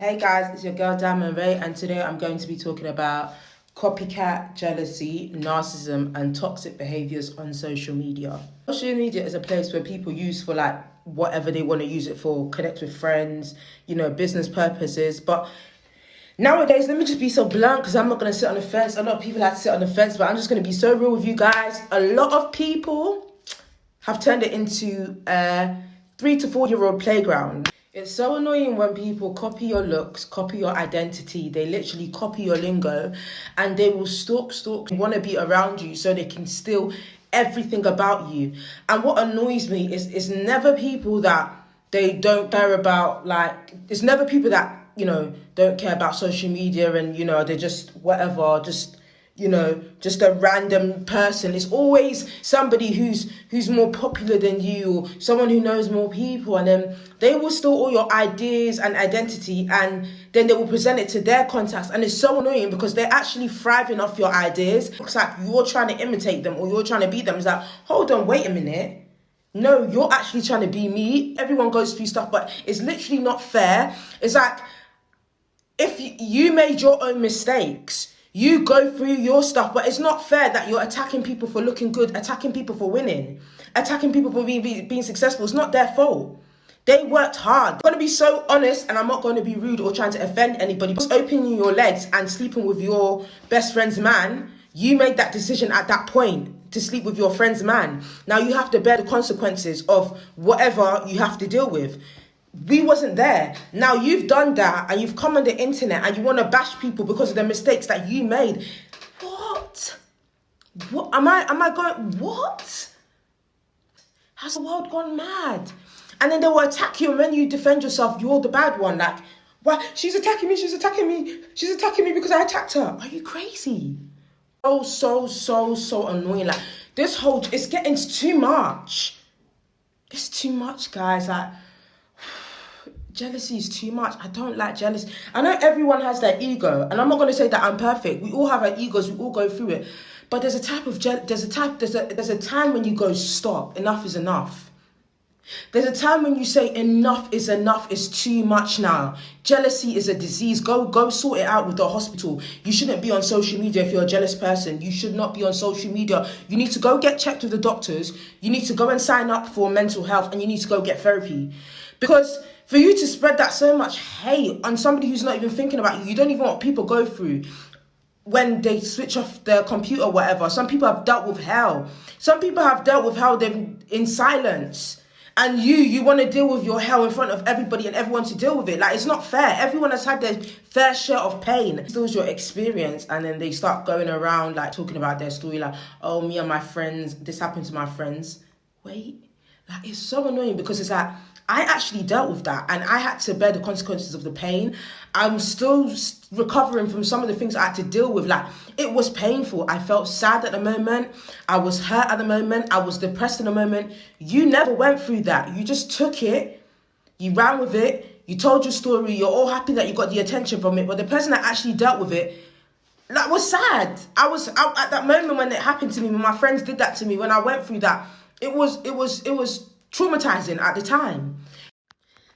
Hey guys, it's your girl Diamond Ray, and today I'm going to be talking about copycat, jealousy, narcissism, and toxic behaviors on social media. Social media is a place where people use for like whatever they want to use it for, connect with friends, business purposes. But nowadays, let me just be so blunt because I'm not going to sit on the fence. A lot of people like to sit on the fence, but I'm just going to be so real with you guys. A lot of people have turned it into a 3 to 4 year old playground. It's so annoying when people copy your looks, copy your identity. They literally copy your lingo and they will stalk, want to be around you so they can steal everything about you. And what annoys me is it's never people that they don't care about, it's never people that, don't care about social media and, they're just whatever, just a random person. It's always somebody who's more popular than you, or someone who knows more people, and then they will steal all your ideas and identity, and then they will present it to their contacts. And it's so annoying because they're actually thriving off your ideas. It's like you're trying to imitate them or you're trying to be them. It's like, hold on, wait a minute. No, you're actually trying to be me. Everyone goes through stuff, but it's literally not fair. It's like, if you made your own mistakes, you go through your stuff, but it's not fair that you're attacking people for looking good, attacking people for winning, attacking people for being successful. It's not their fault. They worked hard. I'm going to be so honest, and I'm not going to be rude or trying to offend anybody. Just opening your legs and sleeping with your best friend's man, you made that decision at that point to sleep with your friend's man. Now you have to bear the consequences of whatever you have to deal with. We wasn't there. Now you've done that and you've come on the internet and you want to bash people because of the mistakes that you made. What am I going, what? Has the world gone mad? And then they will attack you, and when you defend yourself, you're the bad one. Like, why? She's attacking me because I attacked her. Are you crazy? So annoying. Like, this whole, it's getting too much. It's too much, guys. Like, jealousy is too much. I don't like jealousy. I know everyone has their ego, and I'm not going to say that I'm perfect. We all have our egos. We all go through it. But there's a type of there's a time when you go, stop. Enough is enough. There's a time when you say enough is enough. It's too much now. Jealousy is a disease. Go sort it out with the hospital. You shouldn't be on social media if you're a jealous person. You should not be on social media. You need to go get checked with the doctors. You need to go and sign up for mental health, and you need to go get therapy. Because for you to spread that so much hate on somebody who's not even thinking about you, you don't even want people go through when they switch off their computer or whatever. Some people have dealt with hell. Some people have dealt with hell in silence. And you want to deal with your hell in front of everybody and everyone to deal with it. Like, it's not fair. Everyone has had their fair share of pain. It steals your experience, and then they start going around like talking about their story, like, oh, me and my friends, this happened to my friends. Wait, like, it's so annoying because it's like, I actually dealt with that and I had to bear the consequences of the pain. I'm still recovering from some of the things I had to deal with. Like, it was painful. I felt sad at the moment. I was hurt at the moment. I was depressed in the moment. You never went through that. You just took it. You ran with it. You told your story. You're all happy that you got the attention from it. But the person that actually dealt with it, that was sad. I was out at that moment when it happened to me, when my friends did that to me, when I went through that. It was traumatizing at the time.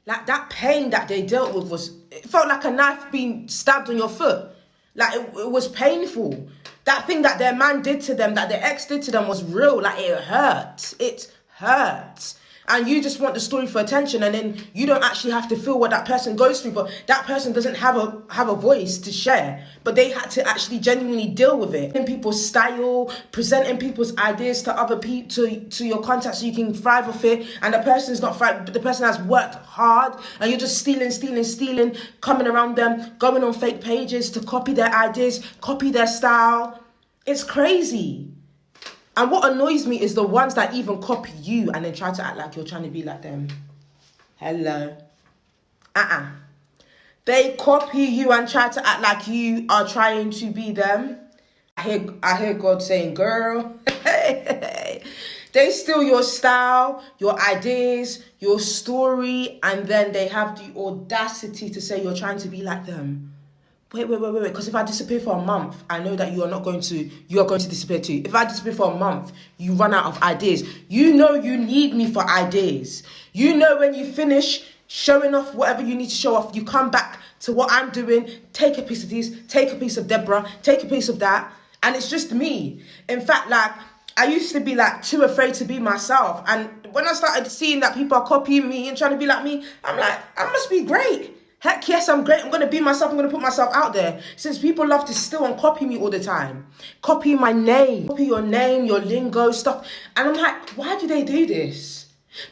Like, that pain that they dealt with it felt like a knife being stabbed on your foot. Like, it was painful. That thing that their man did to them, that their ex did to them, was real. Like, it hurt. It hurt. And you just want the story for attention, and then you don't actually have to feel what that person goes through. But that person doesn't have a voice to share. But they had to actually genuinely deal with it. In people's style, presenting people's ideas to other people, to your contacts, so you can thrive off it. And the person's not thriving, but the person has worked hard, and you're just stealing, coming around them, going on fake pages to copy their ideas, copy their style. It's crazy. And what annoys me is the ones that even copy you and then try to act like you're trying to be like them. Hello. They copy you and try to act like you are trying to be them. I hear God saying, girl, they steal your style, your ideas, your story, and then they have the audacity to say you're trying to be like them. Wait, because if I disappear for a month, I know that you are going to disappear too. If I disappear for a month, you run out of ideas. You know you need me for ideas. You know when you finish showing off whatever you need to show off. You come back to what I'm doing, take a piece of this, take a piece of Deborah, take a piece of that. And it's just me. In fact, like, I used to be like too afraid to be myself. And when I started seeing that people are copying me and trying to be like me, I'm like, I must be great. Heck yes, I'm great. I'm going to be myself. I'm going to put myself out there. Since people love to steal and copy me all the time. Copy my name. Copy your name, your lingo, stuff. And I'm like, why do they do this?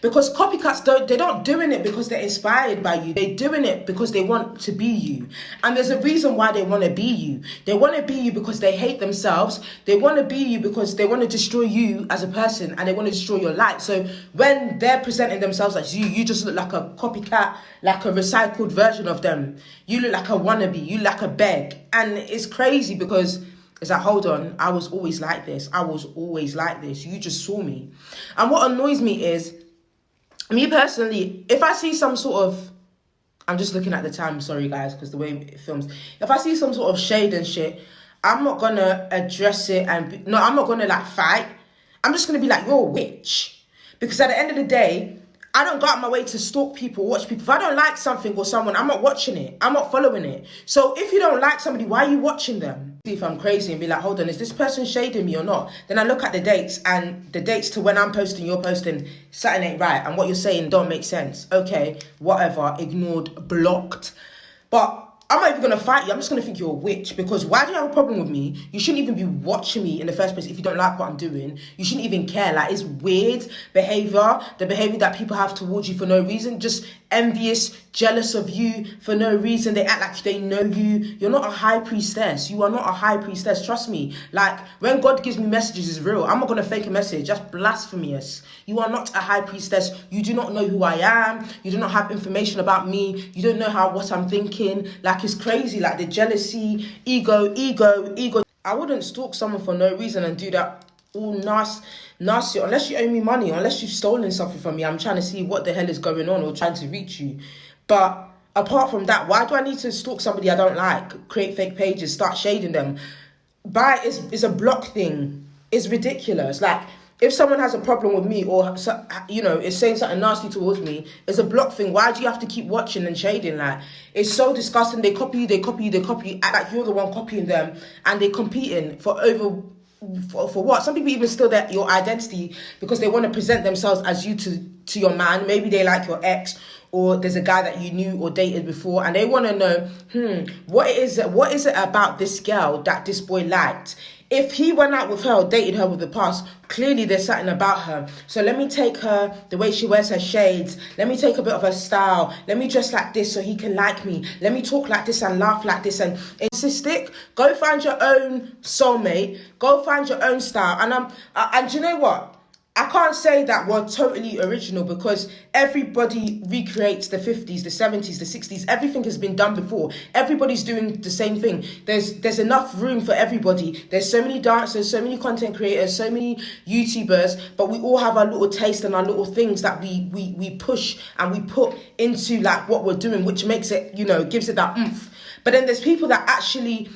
Because copycats they're not doing it because they're inspired by you. They're doing it because they want to be you. And there's a reason why they want to be you. They want to be you because they hate themselves. They want to be you because they want to destroy you as a person and they want to destroy your light. So when they're presenting themselves as you just look like a copycat, like a recycled version of them. You look like a wannabe. You look like a beg. And it's crazy because it's like, hold on, I was always like this. I was always like this. You just saw me. And what annoys me is, me personally, if I see some sort of, I'm just looking at the time, sorry guys, because the way it films. If I see some sort of shade and shit, I'm not going to address it I'm not going to like fight. I'm just going to be like, you're a witch. Because at the end of the day, I don't go out my way to stalk people, watch people. If I don't like something or someone, I'm not watching it. I'm not following it. So if you don't like somebody, why are you watching them? See if I'm crazy and be like, hold on, is this person shading me or not? Then I look at the dates and the dates to when I'm posting, you're posting, something ain't right. And what you're saying don't make sense. Okay, whatever, ignored, blocked. But I'm not even going to fight you. I'm just going to think you're a witch. Because why do you have a problem with me? You shouldn't even be watching me in the first place if you don't like what I'm doing. You shouldn't even care. Like, it's weird behavior. The behavior that people have towards you for no reason. Just envious, jealous of you for no reason. They act like they know you. You're not a high priestess. You are not a high priestess. Trust me. Like, when God gives me messages, it's real. I'm not going to fake a message. That's blasphemous. You are not a high priestess. You do not know who I am. You do not have information about me. You don't know what I'm thinking. Like, it's crazy. Like, the jealousy, ego. I wouldn't stalk someone for no reason and do that all nasty. Unless you owe me money, unless you've stolen something from me, I'm trying to see what the hell is going on or trying to reach you. But apart from that, why do I need to stalk somebody I don't like? Create fake pages, start shading them. It's a block thing. It's ridiculous. Like, if someone has a problem with me or, you know, is saying something nasty towards me, it's a block thing. Why do you have to keep watching and shading? Like, it's so disgusting. They copy you. Act like you're the one copying them. And they're competing for what? Some people even steal your identity because they want to present themselves as you to your man. Maybe they like your ex, or there's a guy that you knew or dated before, and they want to know, what is it about this girl that this boy liked? If he went out with her or dated her with the past, clearly there's something about her. So let me take her, the way she wears her shades. Let me take a bit of her style. Let me dress like this so he can like me. Let me talk like this and laugh like this. And narcissistic, go find your own soulmate. Go find your own style. And you know what? I can't say that we're totally original because everybody recreates the 50s, the 70s, the 60s. Everything has been done before. Everybody's doing the same thing. There's enough room for everybody. There's so many dancers, so many content creators, so many YouTubers, but we all have our little taste and our little things that we push and we put into like what we're doing, which makes it, you know, gives it that oomph. But then there's people that actually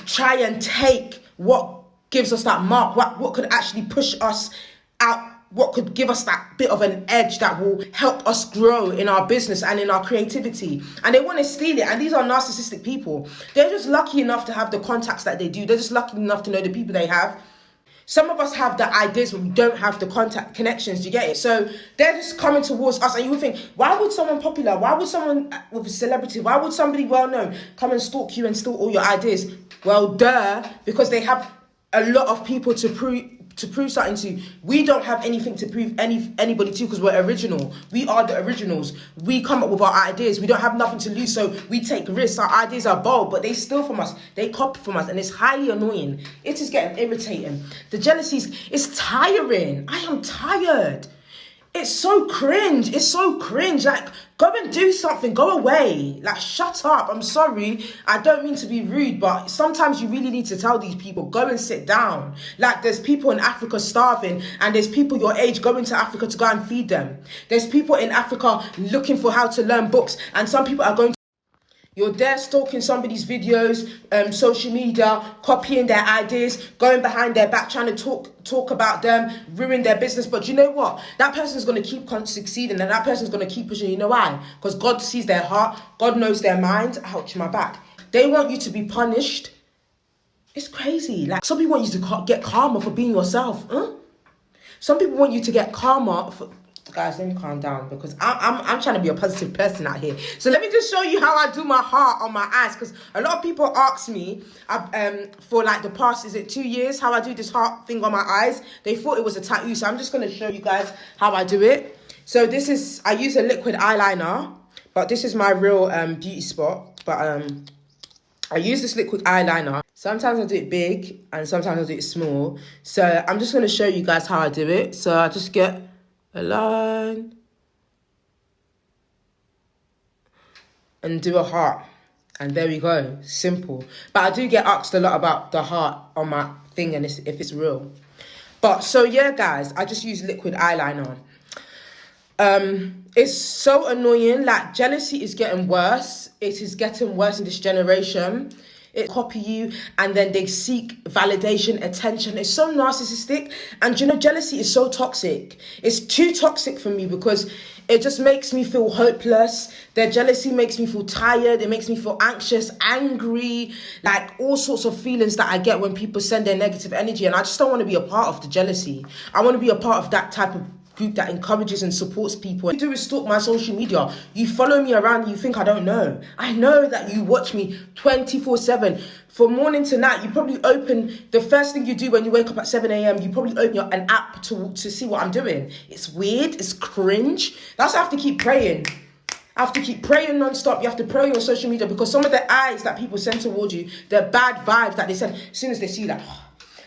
try and take what gives us that mark, what could actually push us out, what could give us that bit of an edge that will help us grow in our business and in our creativity. And they want to steal it. And these are narcissistic people. They're just lucky enough to have the contacts that they do. They're just lucky enough to know the people they have. Some of us have the ideas, but we don't have the contact connections. Do you get it? So they're just coming towards us, and you would think, why would someone popular, why would someone with a celebrity, why would somebody well-known come and stalk you and steal all your ideas? Well, because they have a lot of people to prove something to. We don't have anything to prove anybody to because we're original. We are the originals. We come up with our ideas. We don't have nothing to lose, so we take risks. Our ideas are bold, but they steal from us. They copy from us, and it's highly annoying. It is getting irritating. The jealousies, it's tiring. I am tired. It's so cringe. It's so cringe. Like, go and do something. Go away. Like, shut up. I'm sorry. I don't mean to be rude, but sometimes you really need to tell these people, go and sit down. Like, there's people in Africa starving, and there's people your age going to Africa to go and feed them. There's people in Africa looking for how to learn books, and some people are going to... You're there stalking somebody's videos, social media, copying their ideas, going behind their back, trying to talk about them, ruin their business. But you know what? That person's going to keep succeeding, and that person's going to keep pushing. You know why? Because God sees their heart. God knows their mind. Ouch, my back. They want you to be punished. It's crazy. Like, some people want you to get karma for being yourself. Some people want you to get karma for... Guys, let me calm down, because I'm trying to be a positive person out here. So let me just show you how I do my heart on my eyes, because a lot of people ask me for like the past, is it 2 years, how I do this heart thing on my eyes. They thought it was a tattoo, so I'm just going to show you guys how I do it. So this is, I use a liquid eyeliner, but this is my real beauty spot. But I use this liquid eyeliner. Sometimes I do it big and sometimes I do it small. So I'm just going to show you guys how I do it. So I just get a line and do a heart, and there we go. Simple. But I do get asked a lot about the heart on my thing and if it's real. But so yeah, guys, I just use liquid eyeliner. It's so annoying. Like, jealousy is getting worse. It is getting worse in this generation. It copy you, and then they seek validation, attention. It's so narcissistic. And you know, jealousy is so toxic. It's too toxic for me, because it just makes me feel hopeless. Their jealousy makes me feel tired. It makes me feel anxious, angry, like all sorts of feelings that I get when people send their negative energy. And I just don't want to be a part of the jealousy. I want to be a part of that type of group that encourages and supports people. What you do is stalk my social media. You follow me around and you think I don't know. I know that you watch me 24/7. From morning to night, you probably open, the first thing you do when you wake up at 7 a.m, you probably open an app to see what I'm doing. It's weird, it's cringe. That's why I have to keep praying. I have to keep praying non-stop. You have to pray on social media, because some of the eyes that people send towards you, the bad vibes that they send, as soon as they see that,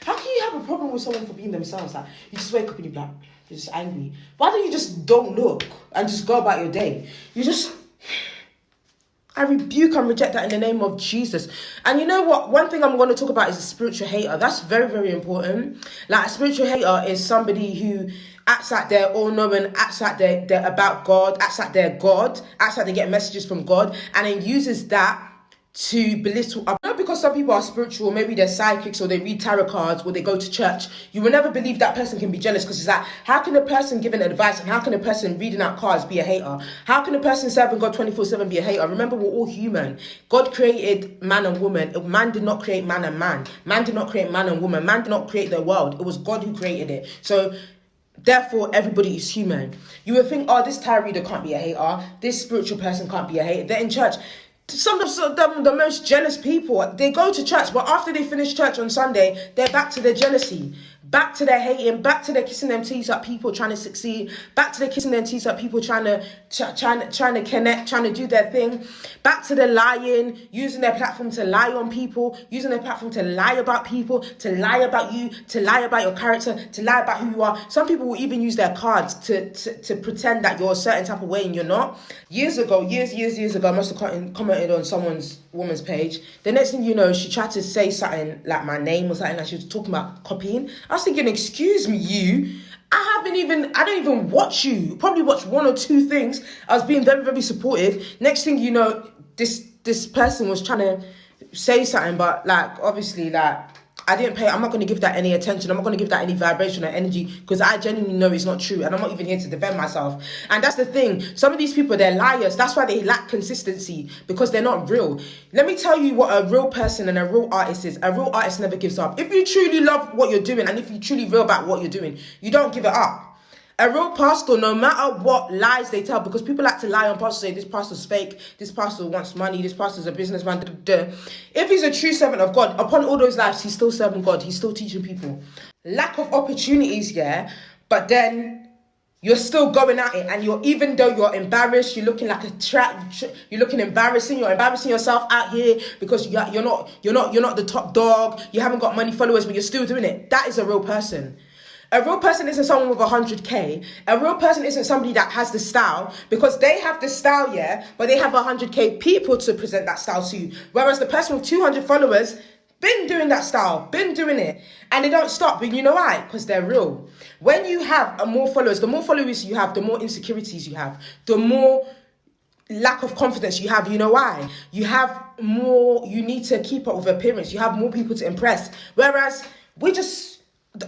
how can you have a problem with someone for being themselves? Like, you just wake up and you're like, you're just angry. Why don't you just don't look and just go about your day? I rebuke and reject that in the name of Jesus. And you know what? One thing I'm going to talk about is a spiritual hater. That's very, very important. Like, a spiritual hater is somebody who acts like they're all-knowing, acts like they're about God, acts like they're God, acts like they get messages from God, and then uses that to belittle up. Not because some people are spiritual, maybe they're psychics, or they read tarot cards, or they go to church. You will never believe that person can be jealous, because it's like, how can a person giving advice and how can a person reading out cards be a hater? How can a person serving God 24/7 be a hater? Remember, we're all human. God created man and woman. Man did not create man and man. Man did not create man and woman. Man did not create the world. It was God who created it. So therefore, everybody is human. You would think, oh, this tarot reader can't be a hater. This spiritual person can't be a hater. They're in church. Some of them, the most jealous people, they go to church, but after they finish church on Sunday, they're back to their jealousy, back to their hating, back to their kissing them teeth at people trying to succeed, back to their kissing them teeth at people trying to connect, trying to do their thing, back to the lying, using their platform to lie on people, using their platform to lie about people, to lie about you, to lie about your character, to lie about who you are. Some people will even use their cards to pretend that you're a certain type of way and you're not. Years ago, I must have commented on woman's page. The next thing you know, she tried to say something like my name or something, like she was talking about copying. I was thinking, excuse me, you. I don't even watch you. Probably watch 1 or 2 things. I was being very, very supportive. Next thing you know, this person was trying to say something, but like, obviously, like, I didn't pay. I'm not going to give that any attention. I'm not going to give that any vibration or energy, because I genuinely know it's not true, and I'm not even here to defend myself. And that's the thing. Some of these people, they're liars. That's why they lack consistency, because they're not real. Let me tell you what a real person and a real artist is. A real artist never gives up. If you truly love what you're doing, and if you're truly real about what you're doing, you don't give it up. A real pastor, no matter what lies they tell, because people like to lie on pastors, say this pastor's fake, this pastor wants money, this pastor's a businessman. If he's a true servant of God, upon all those lives, he's still serving God. He's still teaching people. Lack of opportunities, yeah, but then you're still going at it, and even though you're embarrassed, you're looking like you're looking embarrassing. You're embarrassing yourself out here because you're not the top dog. You haven't got money followers, but you're still doing it. That is a real person. A real person isn't someone with 100k. A real person isn't somebody that has the style, because they have the style, yeah, but they have 100k people to present that style to. Whereas the person with 200 followers, been doing that style, been doing it, and they don't stop. But you know why? Because they're real. When you have more followers, the more followers you have, the more insecurities you have, the more lack of confidence you have. You know why? You have more, you need to keep up with appearance. You have more people to impress. Whereas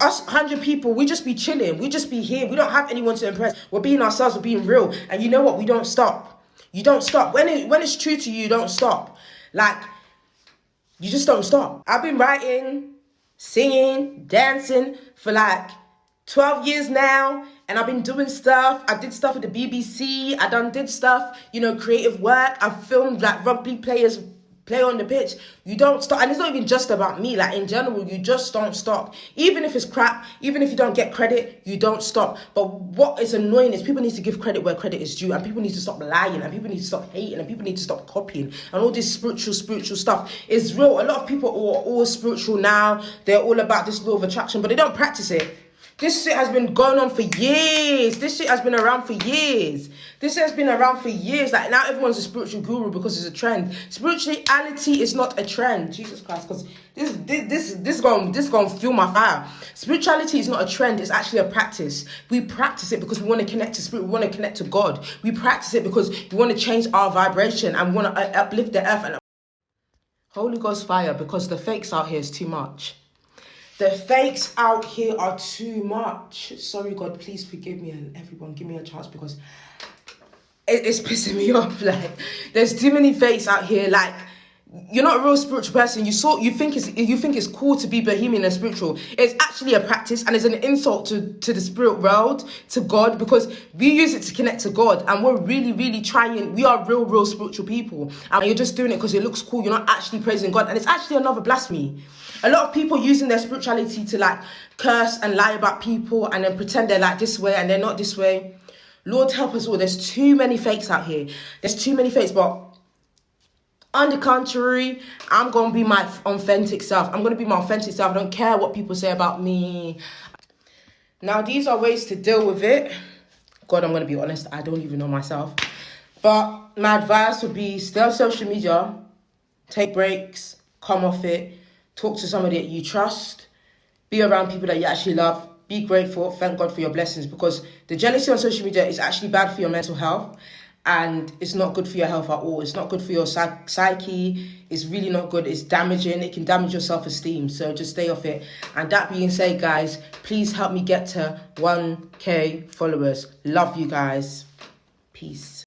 us 100 people, we just be chilling. We just be here. We don't have anyone to impress. We're being ourselves. We're being real. And you know what? We don't stop. You don't stop. When it's true to you, you don't stop. Like, you just don't stop. I've been writing, singing, dancing for like 12 years now, and I've been doing stuff. I did stuff with the BBC. did stuff, creative work. I've filmed like rugby players play on the pitch. You don't stop. And it's not even just about me. Like, in general, you just don't stop. Even if it's crap, even if you don't get credit, you don't stop. But what is annoying is people need to give credit where credit is due, and people need to stop lying, and people need to stop hating, and people need to stop copying, and all this spiritual stuff is real. A lot of people are all spiritual now. They're all about this law of attraction, but they don't practice it. This shit has been going on for years. This shit has been around for years. Like, now everyone's a spiritual guru because it's a trend. Spirituality is not a trend. Jesus Christ, because this gonna fuel my fire. Spirituality is not a trend. It's actually a practice. We practice it because we want to connect to spirit. We want to connect to God. We practice it because we want to change our vibration and we want to uplift the earth. And Holy Ghost fire, because the fakes out here is too much. The fakes out here are too much. Sorry, God, please forgive me, and everyone give me a chance, because it's pissing me off. Like, there's too many fakes out here. Like, you're not a real spiritual person. You think it's cool to be bohemian and spiritual. It's actually a practice, and it's an insult to the spirit world, to God, because we use it to connect to God, and we're really, really trying. We are real spiritual people, and you're just doing it because it looks cool. You're not actually praising God, and it's actually another blasphemy. A lot of people using their spirituality to like curse and lie about people, and then pretend they're like this way and they're not this way. Lord help us all. There's too many fakes out here. There's too many fakes. But on the contrary, I'm going to be my authentic self. I don't care what people say about me. Now, these are ways to deal with it. God, I'm going to be honest, I don't even know myself. But my advice would be, stay on social media, take breaks, come off it. Talk to somebody that you trust. Be around people that you actually love. Be grateful. Thank God for your blessings, because the jealousy on social media is actually bad for your mental health, and it's not good for your health at all. It's not good for your psyche. It's really not good. It's damaging. It can damage your self-esteem. So just stay off it. And that being said, guys, please help me get to 1K followers. Love you guys. Peace.